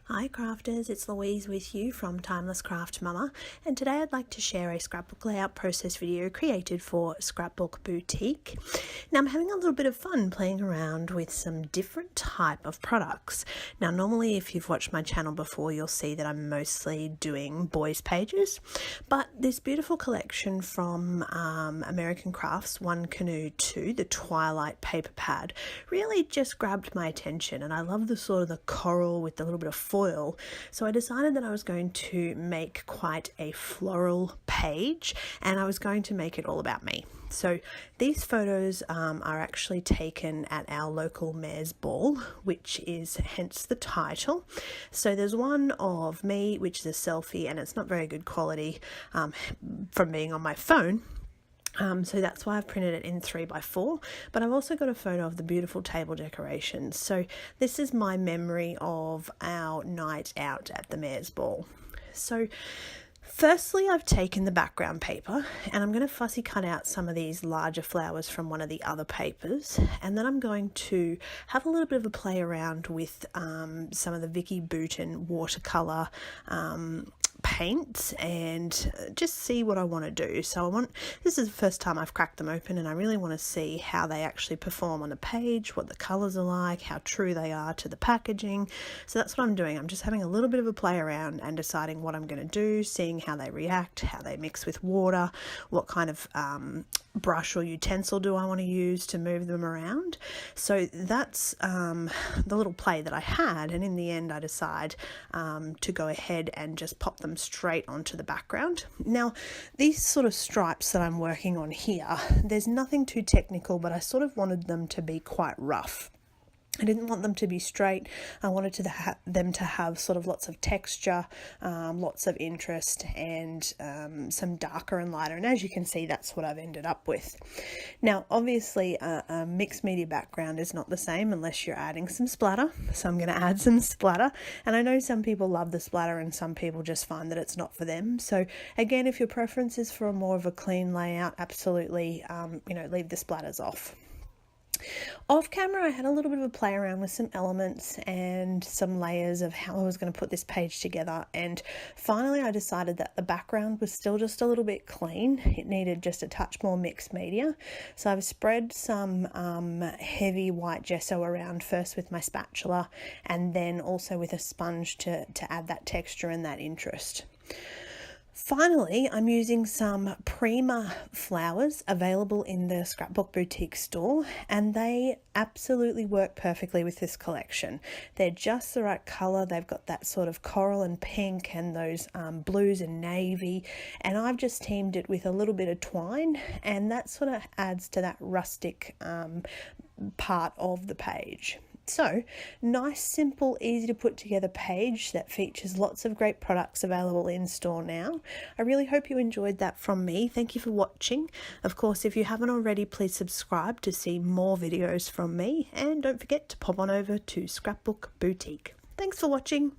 Hi crafters, it's Louise with you from Timeless Craft Mama, and today I'd like to share a scrapbook layout process video created for Scrapbook Boutique. Now I'm having a little bit of fun playing around with some different type of products. Now normally if you've watched my channel before you'll see that I'm mostly doing boys pages, but this beautiful collection from American Crafts One Canoe Two, the Twilight paper pad, really just grabbed my attention, and I love the sort of the coral with the little bit of foil. So I decided that I was going to make quite a floral page, and I was going to make it all about me. So these photos are actually taken at our local mayor's ball, which is hence the title. So there's one of me, which is a selfie, and it's not very good quality from being on my phone. So that's why I've printed it in 3x4, but I've also got a photo of the beautiful table decorations. So this is my memory of our night out at the mayor's ball. So firstly, I've taken the background paper and I'm going to fussy cut out some of these larger flowers from one of the other papers, and then I'm going to have a little bit of a play around with some of the Vicki Boutin Water Colour paints and just see what I want to do. So this is the first time I've cracked them open, and I really want to see how they actually perform on the page, what the colours are like, how true they are to the packaging. So that's what I'm doing. I'm just having a little bit of a play around and deciding what I'm going to do, seeing how they react, how they mix with water, what kind of brush or utensil do I want to use to move them around. So that's the little play that I had, and in the end I decide to go ahead and just pop them straight onto the background. Now these sort of stripes that I'm working on here, there's nothing too technical, but I sort of wanted them to be quite rough. I didn't want them to be straight. I wanted them to have sort of lots of texture, lots of interest, and some darker and lighter. And as you can see, that's what I've ended up with. Now, obviously, a mixed media background is not the same unless you're adding some splatter. So I'm going to add some splatter. And I know some people love the splatter and some people just find that it's not for them. So again, if your preference is for more of a clean layout, absolutely, leave the splatters off. Off camera, I had a little bit of a play around with some elements and some layers of how I was going to put this page together, and finally I decided that the background was still just a little bit clean. It needed just a touch more mixed media, so I've spread some heavy white gesso around first with my spatula and then also with a sponge to add that texture and that interest. Finally, I'm using some Prima flowers available in the Scrapbook Boutique store, and they absolutely work perfectly with this collection. They're just the right colour. They've got that sort of coral and pink and those blues and navy, and I've just teamed it with a little bit of twine, and that sort of adds to that rustic part of the page. So, nice, simple, easy to put together page that features lots of great products available in store now. I really hope you enjoyed that from me. Thank you for watching. Of course, if you haven't already, please subscribe to see more videos from me, and don't forget to pop on over to Scrapbook Boutique. Thanks for watching.